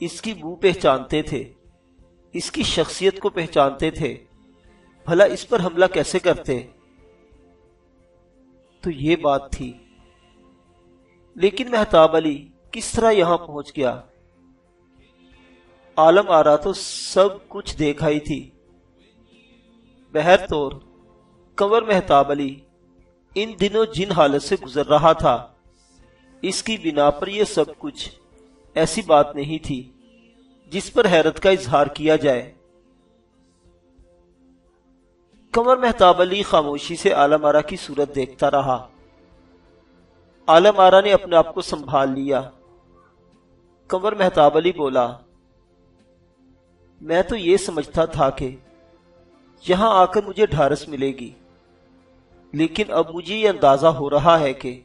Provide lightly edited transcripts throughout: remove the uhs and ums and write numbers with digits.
اس کی بو پہچانتے تھے، اس کی شخصیت کو پہچانتے تھے، بھلا اس پر حملہ کیسے کرتے؟ تو یہ بات تھی۔ لیکن مہتاب علی کس طرح یہاں پہنچ گیا؟ عالم آرا تو سب کچھ دیکھ آئی تھی۔ بہر طور کنور مہتاب علی ان دنوں جن حالت سے گزر رہا تھا، اس کی بنا پر یہ سب کچھ ایسی بات نہیں تھی جس پر حیرت کا اظہار کیا جائے۔ کنور مہتاب علی خاموشی سے عالم آرا کی صورت دیکھتا رہا۔ عالم آرا نے اپنے آپ کو سنبھال لیا۔ کنور مہتاب علی بولا، میں تو یہ سمجھتا تھا کہ یہاں آ کر مجھے ڈھارس ملے گی، لیکن اب مجھے یہ اندازہ ہو رہا ہے کہ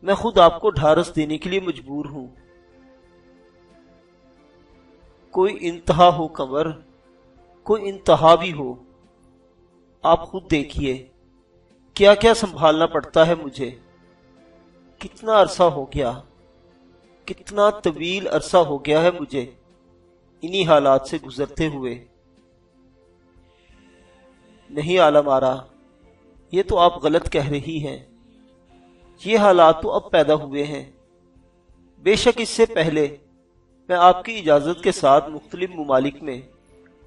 میں خود آپ کو ڈھارس دینے کے لیے مجبور ہوں۔ کوئی انتہا ہو کنور، کوئی انتہا بھی ہو۔ آپ خود دیکھیے کیا کیا سنبھالنا پڑتا ہے مجھے۔ کتنا عرصہ ہو گیا، کتنا طویل عرصہ ہو گیا ہے مجھے انہی حالات سے گزرتے ہوئے۔ نہیں عالم آرا، یہ تو آپ غلط کہہ رہی ہیں۔ یہ حالات تو اب پیدا ہوئے ہیں۔ بے شک اس سے پہلے میں آپ کی اجازت کے ساتھ مختلف ممالک میں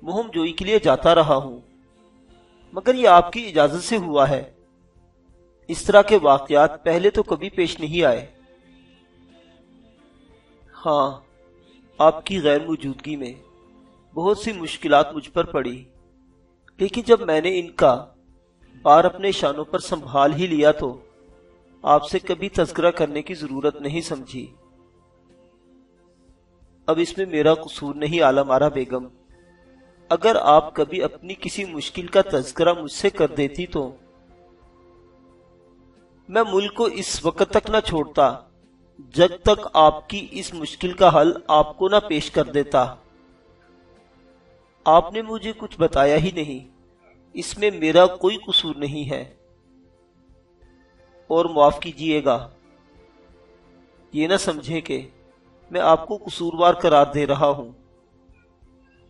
مہم جوئی کے لیے جاتا رہا ہوں، مگر یہ آپ کی اجازت سے ہوا ہے۔ اس طرح کے واقعات پہلے تو کبھی پیش نہیں آئے۔ ہاں، آپ کی غیر موجودگی میں بہت سی مشکلات مجھ پر پڑی، لیکن جب میں نے ان کا بار اپنے شانوں پر سنبھال ہی لیا تو آپ سے کبھی تذکرہ کرنے کی ضرورت نہیں سمجھی۔ اب اس میں میرا قصور نہیں عالم آرا بیگم۔ اگر آپ کبھی اپنی کسی مشکل کا تذکرہ مجھ سے کر دیتی تو میں ملک کو اس وقت تک نہ چھوڑتا جب تک آپ کی اس مشکل کا حل آپ کو نہ پیش کر دیتا۔ آپ نے مجھے کچھ بتایا ہی نہیں، اس میں میرا کوئی قصور نہیں ہے۔ اور معاف کیجیے گا، یہ نہ سمجھیں کہ میں آپ کو قصوروار قرار دے رہا ہوں۔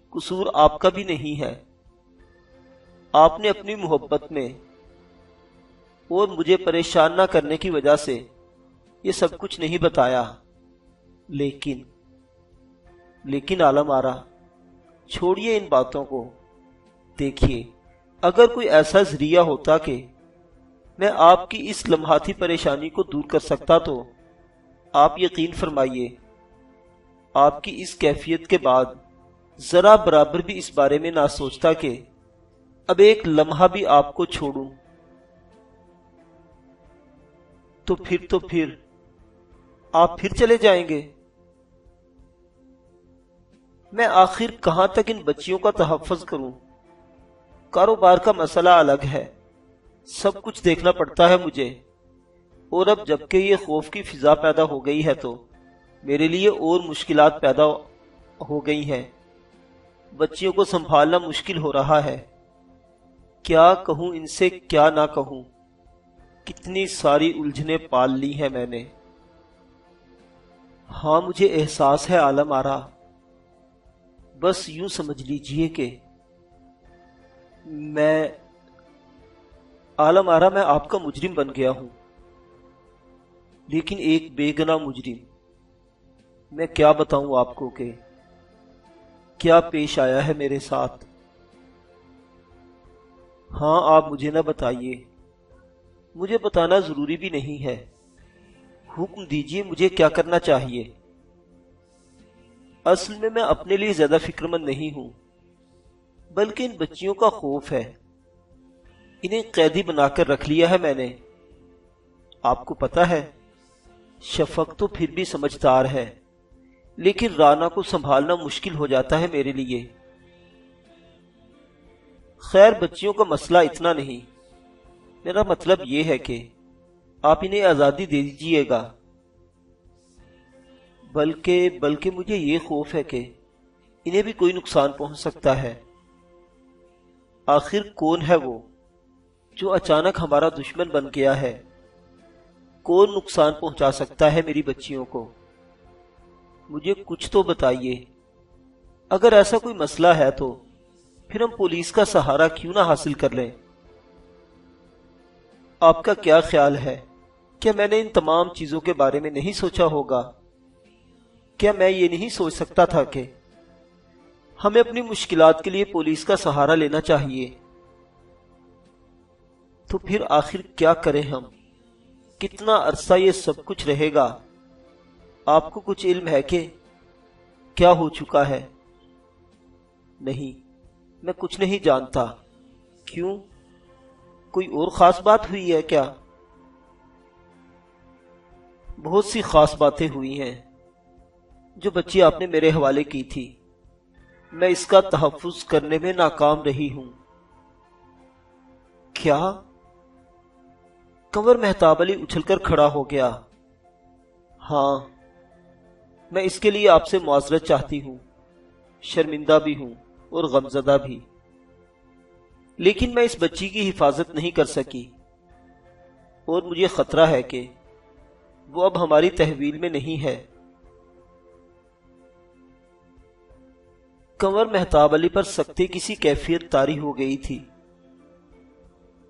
قصور آپ کا بھی نہیں ہے۔ آپ نے اپنی محبت میں اور مجھے پریشان نہ کرنے کی وجہ سے یہ سب کچھ نہیں بتایا۔ لیکن عالم آرا، چھوڑیے ان باتوں کو۔ دیکھیے، اگر کوئی ایسا ذریعہ ہوتا کہ میں آپ کی اس لمحاتی پریشانی کو دور کر سکتا تو آپ یقین فرمائیے، آپ کی اس کیفیت کے بعد ذرا برابر بھی اس بارے میں نہ سوچتا کہ اب ایک لمحہ بھی آپ کو چھوڑوں۔ تو پھر آپ پھر چلے جائیں گے؟ میں آخر کہاں تک ان بچیوں کا تحفظ کروں؟ کاروبار کا مسئلہ الگ ہے، سب کچھ دیکھنا پڑتا ہے مجھے، اور اب جبکہ یہ خوف کی فضا پیدا ہو گئی ہے تو میرے لیے اور مشکلات پیدا ہو گئی ہیں۔ بچیوں کو سنبھالنا مشکل ہو رہا ہے۔ کیا کہوں ان سے، کیا نہ کہوں، کتنی ساری الجھنیں پال لی ہیں میں نے۔ ہاں، مجھے احساس ہے عالم آرا، بس یوں سمجھ لیجئے کہ عالم آرا میں آپ کا مجرم بن گیا ہوں، لیکن ایک بے گناہ مجرم۔ میں کیا بتاؤں آپ کو کہ کیا پیش آیا ہے میرے ساتھ۔ ہاں، آپ مجھے نہ بتائیے، مجھے بتانا ضروری بھی نہیں ہے۔ حکم دیجئے مجھے کیا کرنا چاہیے۔ اصل میں اپنے لیے زیادہ فکر مند نہیں ہوں، بلکہ ان بچیوں کا خوف ہے۔ انہیں قیدی بنا کر رکھ لیا ہے میں نے۔ آپ کو پتا ہے، شفق تو پھر بھی سمجھدار ہے، لیکن رانا کو سنبھالنا مشکل ہو جاتا ہے میرے لیے۔ خیر، بچیوں کا مسئلہ اتنا نہیں، میرا مطلب یہ ہے کہ آپ انہیں آزادی دے دیجئے گا۔ بلکہ مجھے یہ خوف ہے کہ انہیں بھی کوئی نقصان پہنچ سکتا ہے۔ آخر کون ہے وہ جو اچانک ہمارا دشمن بن گیا ہے؟ کون نقصان پہنچا سکتا ہے میری بچیوں کو؟ مجھے کچھ تو بتائیے، اگر ایسا کوئی مسئلہ ہے تو پھر ہم پولیس کا سہارا کیوں نہ حاصل کر لیں؟ آپ کا کیا خیال ہے؟ کیا میں نے ان تمام چیزوں کے بارے میں نہیں سوچا ہوگا؟ کیا میں یہ نہیں سوچ سکتا تھا کہ ہمیں اپنی مشکلات کے لیے پولیس کا سہارا لینا چاہیے؟ تو پھر آخر کیا کریں ہم؟ کتنا عرصہ یہ سب کچھ رہے گا؟ آپ کو کچھ علم ہے کہ کیا ہو چکا ہے؟ نہیں، میں کچھ نہیں جانتا۔ کیوں؟ کوئی اور خاص بات ہوئی ہے کیا؟ بہت سی خاص باتیں ہوئی ہیں۔ جو بچی آپ نے میرے حوالے کی تھی، میں اس کا تحفظ کرنے میں ناکام رہی ہوں۔ کیا؟ کنور مہتاب علی اچھل کر کھڑا ہو گیا۔ ہاں، میں اس کے لیے آپ سے معذرت چاہتی ہوں، شرمندہ بھی ہوں اور غمزدہ بھی، لیکن میں اس بچی کی حفاظت نہیں کر سکی، اور مجھے خطرہ ہے کہ وہ اب ہماری تحویل میں نہیں ہے۔ کنور مہتاب علی پر سختی کسی کیفیت طاری ہو گئی تھی۔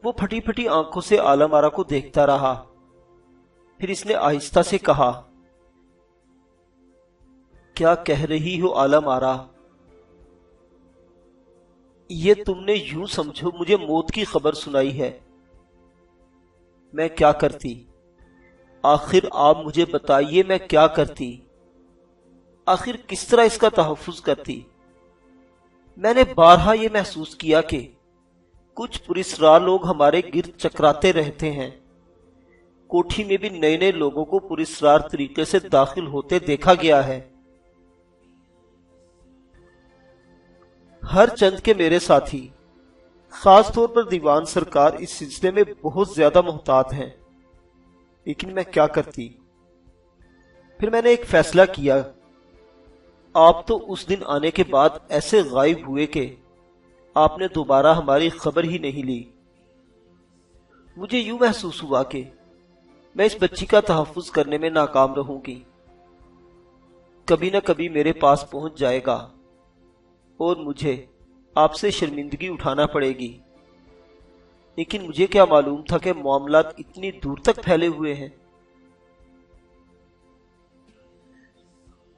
وہ پھٹی پھٹی آنکھوں سے عالم آرا کو دیکھتا رہا، پھر اس نے آہستہ سے کہا، کیا کہہ رہی ہو عالم آرا؟ یہ تم نے یوں سمجھو مجھے موت کی خبر سنائی ہے۔ میں کیا کرتی؟ آخر آپ مجھے بتائیے میں کیا کرتی؟ آخر کس طرح اس کا تحفظ کرتی؟ میں نے بارہا یہ محسوس کیا کہ کچھ پراسرار لوگ ہمارے گرد چکراتے رہتے ہیں۔ کوٹھی میں بھی نئے نئے لوگوں کو پراسرار طریقے سے داخل ہوتے دیکھا گیا ہے۔ ہر چند کے میرے ساتھی، خاص طور پر دیوان سرکار، اس سلسلے میں بہت زیادہ محتاط ہیں، لیکن میں کیا کرتی؟ پھر میں نے ایک فیصلہ کیا۔ آپ تو اس دن آنے کے بعد ایسے غائب ہوئے کہ آپ نے دوبارہ ہماری خبر ہی نہیں لی۔ مجھے یوں محسوس ہوا کہ میں اس بچی کا تحفظ کرنے میں ناکام رہوں گی۔ کبھی نہ کبھی میرے پاس پہنچ جائے گا اور مجھے آپ سے شرمندگی اٹھانا پڑے گی، لیکن مجھے کیا معلوم تھا کہ معاملات اتنی دور تک پھیلے ہوئے ہیں۔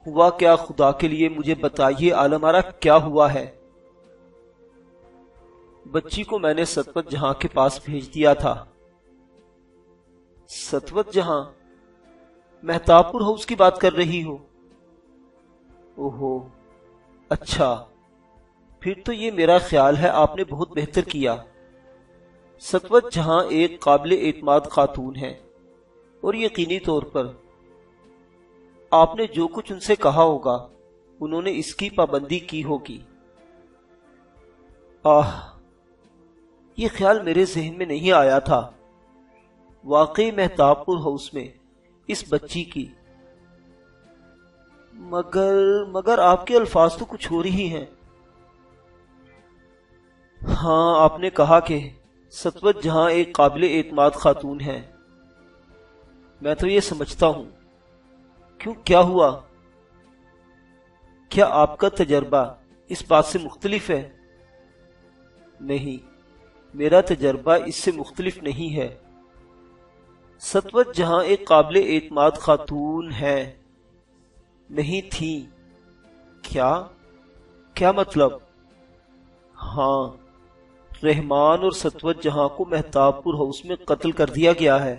ہوا کیا؟ خدا کے لیے مجھے بتائیے عالم آرا، کیا ہوا ہے؟ بچی کو میں نے ستوت جہاں کے پاس بھیج دیا تھا۔ ستوت جہاں؟ مہتاب پور ہاؤس کی بات کر رہی ہو؟ اوہو، اچھا، پھر تو یہ میرا خیال ہے آپ نے بہت بہتر کیا۔ ستوت جہاں ایک قابل اعتماد خاتون ہے، اور یقینی طور پر آپ نے جو کچھ ان سے کہا ہوگا انہوں نے اس کی پابندی کی ہوگی۔ یہ خیال میرے ذہن میں نہیں آیا تھا۔ واقعی مہتاب پور ہاؤس میں اس بچی کی، مگر آپ کے الفاظ تو کچھ ہو رہی ہیں۔ ہاں، آپ نے کہا کہ ستوت جہاں ایک قابل اعتماد خاتون ہے۔ میں تو یہ سمجھتا ہوں۔ کیوں، کیا ہوا؟ کیا آپ کا تجربہ اس بات سے مختلف ہے؟ نہیں، میرا تجربہ اس سے مختلف نہیں ہے۔ ستوت جہاں ایک قابل اعتماد خاتون ہے، نہیں تھی۔ کیا مطلب؟ ہاں، رحمان اور ستوت جہاں کو مہتاب پور ہاؤس میں قتل کر دیا گیا ہے۔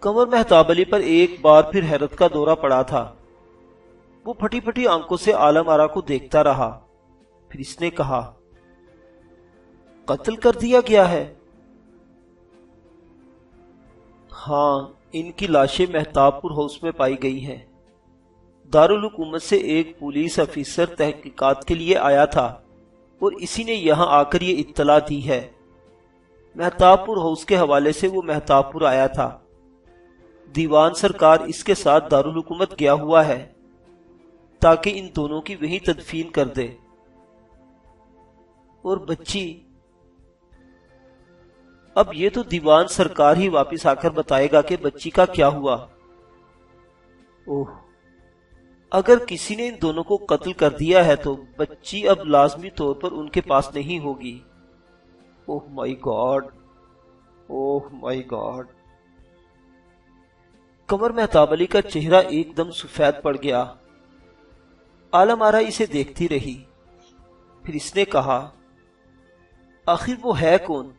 کنور مہتاب علی پر ایک بار پھر حیرت کا دورہ پڑا تھا۔ وہ پھٹی پھٹی آنکھوں سے عالم آرا کو دیکھتا رہا، پھر اس نے کہا، قتل کر دیا گیا ہے؟ ہاں، ان کی لاشیں مہتاب پور ہاؤس میں پائی گئی ہیں۔ دارالحکومت سے ایک پولیس افیسر تحقیقات کے لیے آیا تھا اور اسی نے یہاں آ کر یہ اطلاع دی ہے۔ مہتاب پور ہاؤس کے حوالے سے وہ مہتاب پور آیا تھا۔ دیوان سرکار اس کے ساتھ دارالحکومت گیا ہوا ہے تاکہ ان دونوں کی وہیں تدفین کر دے۔ اور بچی؟ اب یہ تو دیوان سرکار ہی واپس آ کر بتائے گا کہ بچی کا کیا ہوا۔ اوہ، اگر کسی نے ان دونوں کو قتل کر دیا ہے تو بچی اب لازمی طور پر ان کے پاس نہیں ہوگی۔ اوہ مائی گاڈ، اوہ مائی گاڈ۔ قمر مہتاب علی کا چہرہ ایک دم سفید پڑ گیا۔ عالم آرا اسے دیکھتی رہی، پھر اس نے کہا، آخر وہ ہے کون؟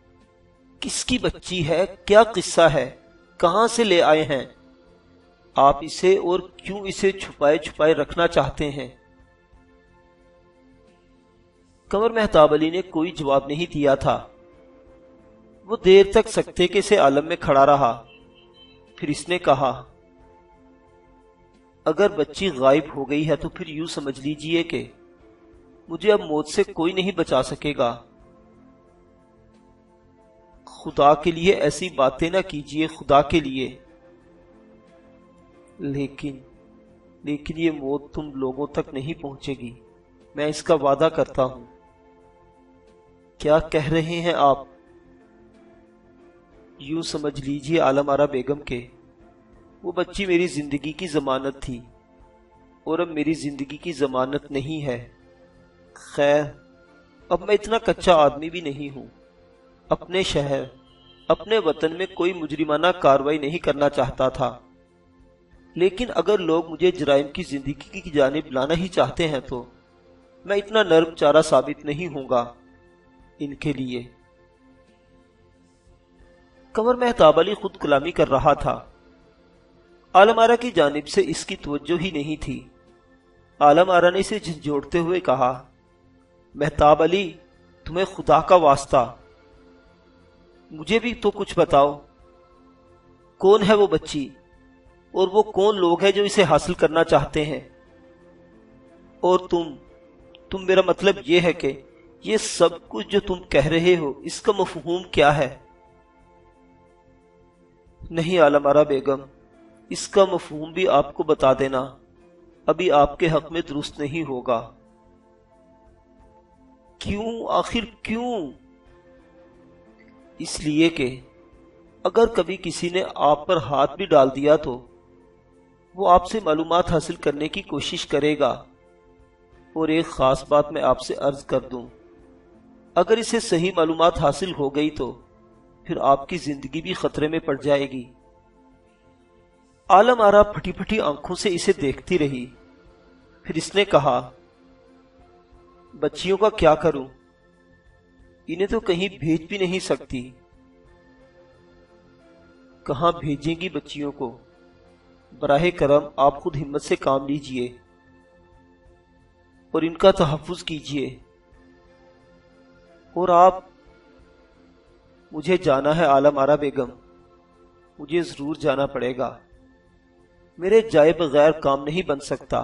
کس کی بچی ہے؟ کیا قصہ ہے؟ کہاں سے لے آئے ہیں آپ اسے، اور کیوں اسے چھپائے چھپائے رکھنا چاہتے ہیں؟ قمر مہتاب علی نے کوئی جواب نہیں دیا تھا۔ وہ دیر تک سکتے کے سے عالم میں کھڑا رہا، پھر اس نے کہا، اگر بچی غائب ہو گئی ہے تو پھر یوں سمجھ لیجئے کہ مجھے اب موت سے کوئی نہیں بچا سکے گا۔ خدا کے لیے ایسی باتیں نہ کیجئے، خدا کے لیے۔ لیکن یہ موت تم لوگوں تک نہیں پہنچے گی، میں اس کا وعدہ کرتا ہوں۔ کیا کہہ رہے ہیں آپ؟ یوں سمجھ لیجئے عالم آرا بیگم کے وہ بچی میری زندگی کی ضمانت تھی، اور اب میری زندگی کی ضمانت نہیں ہے۔ خیر، اب میں اتنا کچا آدمی بھی نہیں ہوں۔ اپنے شہر، اپنے وطن میں کوئی مجرمانہ کارروائی نہیں کرنا چاہتا تھا، لیکن اگر لوگ مجھے جرائم کی زندگی کی جانب لانا ہی چاہتے ہیں تو میں اتنا نرم چارہ ثابت نہیں ہوں گا ان کے لیے۔ قمر مہتاب علی خود کلامی کر رہا تھا۔ عالم آرا کی جانب سے اس کی توجہ ہی نہیں تھی۔ عالم آرا نے اسے جھنجھوڑتے ہوئے کہا، مہتاب علی، تمہیں خدا کا واسطہ مجھے بھی تو کچھ بتاؤ، کون ہے وہ بچی، اور وہ کون لوگ ہیں جو اسے حاصل کرنا چاہتے ہیں؟ اور تم میرا مطلب یہ ہے کہ یہ سب کچھ جو تم کہہ رہے ہو اس کا مفہوم کیا ہے؟ نہیں عالم آرا بیگم، اس کا مفہوم بھی آپ کو بتا دینا ابھی آپ کے حق میں درست نہیں ہوگا۔ کیوں؟ آخر کیوں؟ اس لیے کہ اگر کبھی کسی نے آپ پر ہاتھ بھی ڈال دیا تو وہ آپ سے معلومات حاصل کرنے کی کوشش کرے گا، اور ایک خاص بات میں آپ سے عرض کر دوں، اگر اسے صحیح معلومات حاصل ہو گئی تو پھر آپ کی زندگی بھی خطرے میں پڑ جائے گی۔ عالم آرا پھٹی پھٹی آنکھوں سے اسے دیکھتی رہی، پھر اس نے کہا، بچیوں کا کیا کروں؟ انہیں تو کہیں بھیج بھی نہیں سکتی۔ کہاں بھیجیں گی بچیوں کو؟ براہ کرم آپ خود ہمت سے کام لیجئے اور ان کا تحفظ کیجئے۔ اور آپ، مجھے جانا ہے عالم آرا بیگم، مجھے ضرور جانا پڑے گا، میرے جائے بغیر کام نہیں بن سکتا۔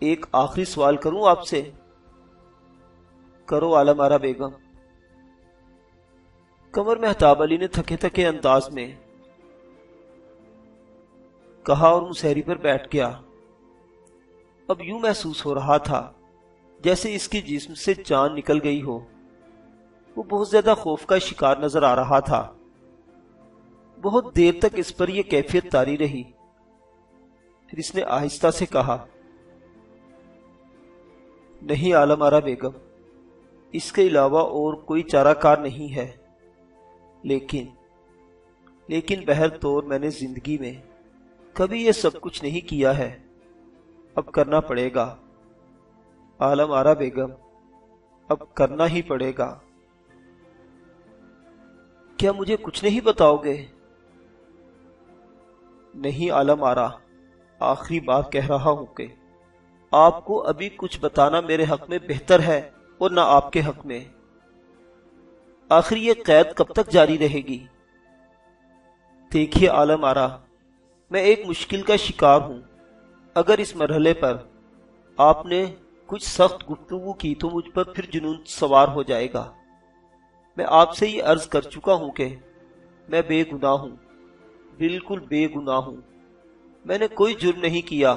ایک آخری سوال کروں آپ سے؟ کرو عالم آرا بیگم۔ قمر مہتاب علی نے تھکے تھکے انداز میں کہا اور مسہری پر بیٹھ گیا۔ اب یوں محسوس ہو رہا تھا جیسے اس کی جسم سے جان نکل گئی ہو۔ وہ بہت زیادہ خوف کا شکار نظر آ رہا تھا۔ بہت دیر تک اس پر یہ کیفیت طاری رہی، پھر اس نے آہستہ سے کہا، نہیں عالم آرا بیگم، اس کے علاوہ اور کوئی چارہ کار نہیں ہے، لیکن بہر طور میں نے زندگی میں کبھی یہ سب کچھ نہیں کیا ہے، اب کرنا پڑے گا عالم آرا بیگم، اب کرنا ہی پڑے گا۔ کیا مجھے کچھ نہیں بتاؤ گے؟ نہیں عالم آرا، آخری بات کہہ رہا ہوں کہ آپ کو ابھی کچھ بتانا میرے حق میں بہتر ہے اور نہ آپ کے حق میں۔ آخر یہ قید کب تک جاری رہے گی؟ دیکھیے عالم آرا، میں ایک مشکل کا شکار ہوں۔ اگر اس مرحلے پر آپ نے کچھ سخت گفتگو کی تو مجھ پر پھر جنون سوار ہو جائے گا۔ میں آپ سے یہ عرض کر چکا ہوں کہ میں بے گناہ ہوں، بالکل بے گناہ ہوں۔ میں نے کوئی جرم نہیں کیا،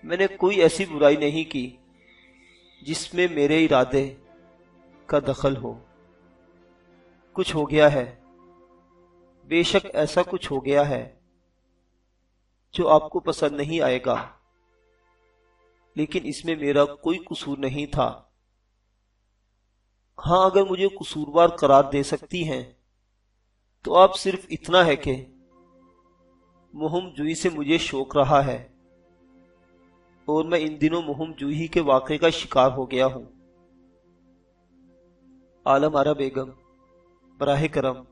میں نے کوئی ایسی برائی نہیں کی جس میں میرے ارادے کا دخل ہو۔ کچھ ہو گیا ہے، بے شک ایسا کچھ ہو گیا ہے جو آپ کو پسند نہیں آئے گا، لیکن اس میں میرا کوئی قصور نہیں تھا۔ ہاں، اگر مجھے قصوروار قرار دے سکتی ہیں تو آپ صرف اتنا ہے کہ مہم جوئی سے مجھے شوق رہا ہے، اور میں ان دنوں مہم جوئی کے واقعے کا شکار ہو گیا ہوں۔ عالم آرا بیگم، براہ کرم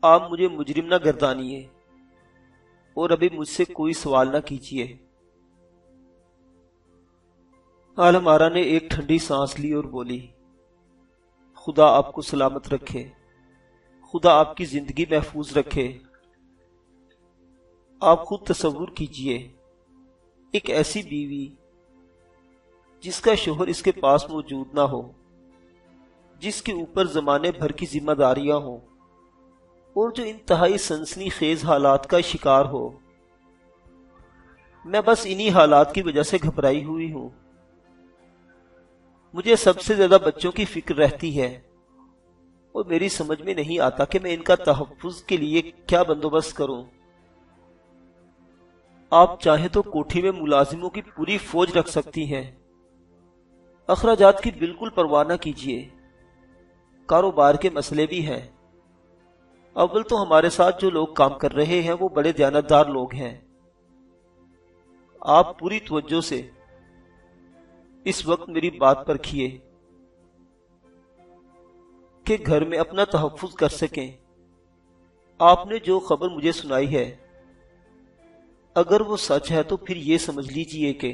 آپ مجھے مجرم نہ گردانیے اور ابھی مجھ سے کوئی سوال نہ کیجیے۔ عالم آرا نے ایک ٹھنڈی سانس لی اور بولی، خدا آپ کو سلامت رکھے، خدا آپ کی زندگی محفوظ رکھے۔ آپ خود تصور کیجئے، ایک ایسی بیوی جس کا شوہر اس کے پاس موجود نہ ہو، جس کے اوپر زمانے بھر کی ذمہ داریاں ہوں، اور جو انتہائی سنسنی خیز حالات کا شکار ہو۔ میں بس انہی حالات کی وجہ سے گھبرائی ہوئی ہوں۔ مجھے سب سے زیادہ بچوں کی فکر رہتی ہے، اور میری سمجھ میں نہیں آتا کہ میں ان کا تحفظ کے لیے کیا بندوبست کروں۔ آپ چاہیں تو کوٹھی میں ملازموں کی پوری فوج رکھ سکتی ہیں، اخراجات کی بالکل پرواہ نہ کیجیے۔ کاروبار کے مسئلے بھی ہیں۔ اول تو ہمارے ساتھ جو لوگ کام کر رہے ہیں وہ بڑے دیانتدار لوگ ہیں۔ آپ پوری توجہ سے اس وقت میری بات پر رکھیے کہ گھر میں اپنا تحفظ کر سکیں۔ آپ نے جو خبر مجھے سنائی ہے، اگر وہ سچ ہے تو پھر یہ سمجھ لیجئے کہ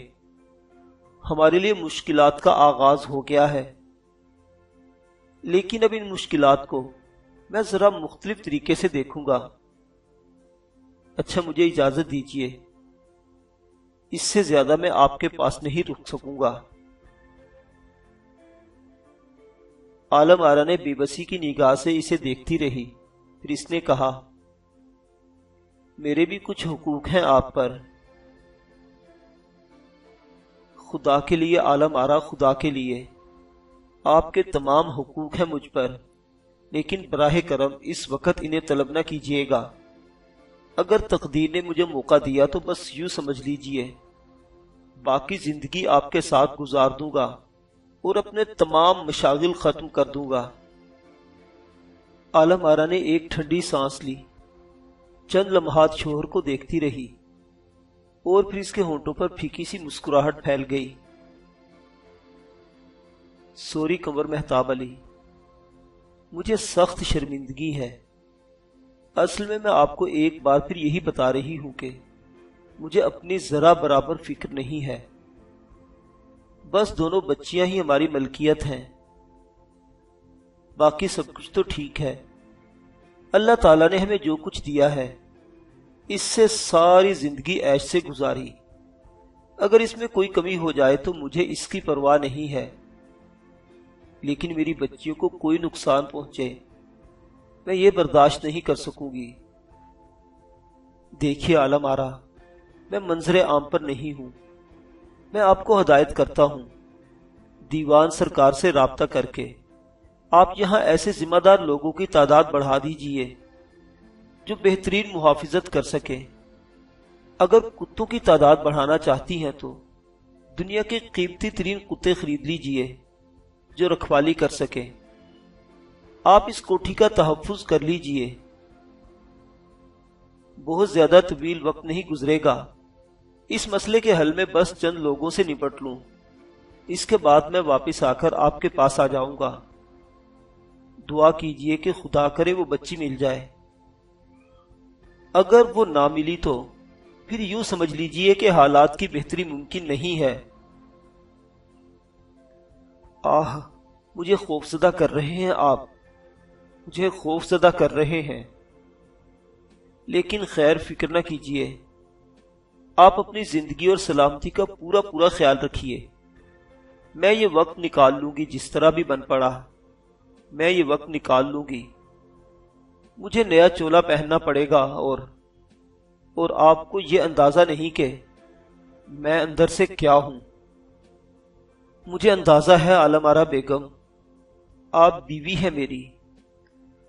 ہمارے لیے مشکلات کا آغاز ہو گیا ہے۔ لیکن اب ان مشکلات کو میں ذرا مختلف طریقے سے دیکھوں گا۔ اچھا، مجھے اجازت دیجئے، اس سے زیادہ میں آپ کے پاس نہیں رک سکوں گا۔ عالم آرا نے بے بسی کی نگاہ سے اسے دیکھتی رہی، پھر اس نے کہا، میرے بھی کچھ حقوق ہیں آپ پر۔ خدا کے لیے عالم آرا، خدا کے لیے، آپ کے تمام حقوق ہیں مجھ پر، لیکن براہ کرم اس وقت انہیں طلب نہ کیجیے گا۔ اگر تقدیر نے مجھے موقع دیا تو بس یوں سمجھ لیجئے، باقی زندگی آپ کے ساتھ گزار دوں گا اور اپنے تمام مشاغل ختم کر دوں گا۔ عالم آرا نے ایک ٹھنڈی سانس لی، چند لمحات شوہر کو دیکھتی رہی، اور پھر اس کے ہونٹوں پر پھیکی سی مسکراہٹ پھیل گئی۔ سوری قمر مہتاب علی، مجھے سخت شرمندگی ہے۔ اصل میں آپ کو ایک بار پھر یہی بتا رہی ہوں کہ مجھے اپنی ذرا برابر فکر نہیں ہے۔ بس دونوں بچیاں ہی ہماری ملکیت ہیں، باقی سب کچھ تو ٹھیک ہے۔ اللہ تعالیٰ نے ہمیں جو کچھ دیا ہے اس سے ساری زندگی عیش سے گزاری۔ اگر اس میں کوئی کمی ہو جائے تو مجھے اس کی پرواہ نہیں ہے، لیکن میری بچیوں کو کوئی نقصان پہنچے میں یہ برداشت نہیں کر سکوں گی۔ دیکھیے عالم آرا، میں منظر عام پر نہیں ہوں، میں آپ کو ہدایت کرتا ہوں، دیوان سرکار سے رابطہ کر کے آپ یہاں ایسے ذمہ دار لوگوں کی تعداد بڑھا دیجئے جو بہترین محافظت کر سکے۔ اگر کتوں کی تعداد بڑھانا چاہتی ہیں تو دنیا کے قیمتی ترین کتے خرید لیجئے جو رکھوالی کر سکے۔ آپ اس کوٹھی کا تحفظ کر لیجئے، بہت زیادہ طویل وقت نہیں گزرے گا، اس مسئلے کے حل میں بس چند لوگوں سے نپٹ لوں، اس کے بعد میں واپس آ کر آپ کے پاس آ جاؤں گا۔ دعا کیجئے کہ خدا کرے وہ بچی مل جائے، اگر وہ نہ ملی تو پھر یوں سمجھ لیجئے کہ حالات کی بہتری ممکن نہیں ہے۔ آہ، مجھے خوفزدہ کر رہے ہیں آپ، مجھے خوفزدہ کر رہے ہیں، لیکن خیر فکر نہ کیجئے، آپ اپنی زندگی اور سلامتی کا پورا خیال رکھیے۔ میں یہ وقت نکال لوں گی، جس طرح بھی بن پڑا میں یہ وقت نکال لوں گی۔ مجھے نیا چولا پہننا پڑے گا، اور آپ کو یہ اندازہ نہیں کہ میں اندر سے کیا ہوں۔ مجھے اندازہ ہے عالم آرا بیگم، آپ بیوی ہے میری،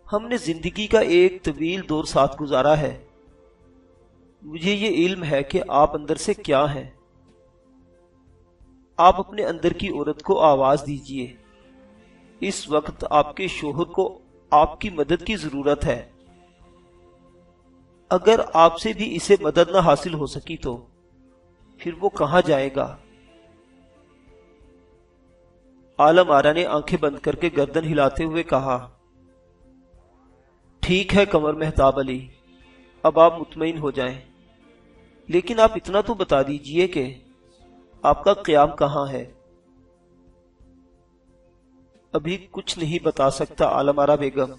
ہم نے زندگی کا ایک طویل دور ساتھ گزارا ہے، مجھے یہ علم ہے کہ آپ اندر سے کیا ہیں۔ آپ اپنے اندر کی عورت کو آواز دیجئے، اس وقت آپ کے شوہر کو آپ کی مدد کی ضرورت ہے۔ اگر آپ سے بھی اسے مدد نہ حاصل ہو سکی تو پھر وہ کہاں جائے گا؟ عالم آرا نے آنکھیں بند کر کے گردن ہلاتے ہوئے کہا، ٹھیک ہے قمر مہتاب علی، اب آپ مطمئن ہو جائیں، لیکن آپ اتنا تو بتا دیجئے کہ آپ کا قیام کہاں ہے؟ ابھی کچھ نہیں بتا سکتا عالم آرا بیگم،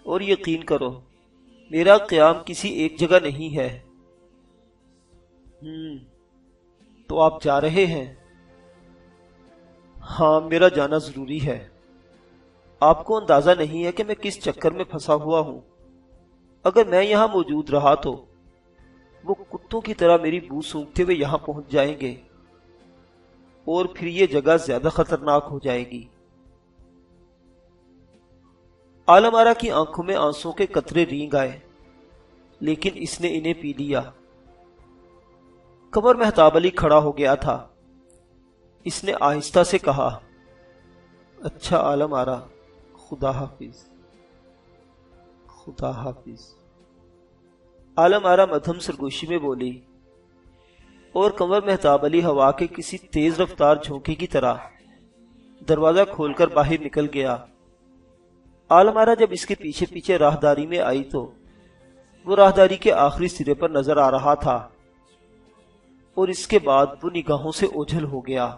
اور یقین کرو میرا قیام کسی ایک جگہ نہیں ہے۔ تو آپ جا رہے ہیں؟ ہاں، میرا جانا ضروری ہے۔ آپ کو اندازہ نہیں ہے کہ میں کس چکر میں پھنسا ہوا ہوں۔ اگر میں یہاں موجود رہا تو وہ کتوں کی طرح میری بو سونگتے ہوئے یہاں پہنچ جائیں گے، اور پھر یہ جگہ زیادہ خطرناک ہو جائے گی۔ عالم آرا کی آنکھوں میں آنسوں کے قطرے رینگ آئے، لیکن اس نے انہیں پی لیا۔ قمر مہتاب علی کھڑا ہو گیا تھا۔ اس نے آہستہ سے کہا، اچھا عالم آرا، خدا حافظ۔ خدا حافظ۔ عالم آرا مدھم سرگوشی میں بولی، اور قمر مہتاب علی ہوا کے کسی تیز رفتار جھونکے کی طرح دروازہ کھول کر باہر نکل گیا۔ عالم آرا جب اس کے پیچھے پیچھے راہداری میں آئی تو وہ راہداری کے آخری سرے پر نظر آ رہا تھا، اور اس کے بعد وہ نگاہوں سے اوجھل ہو گیا۔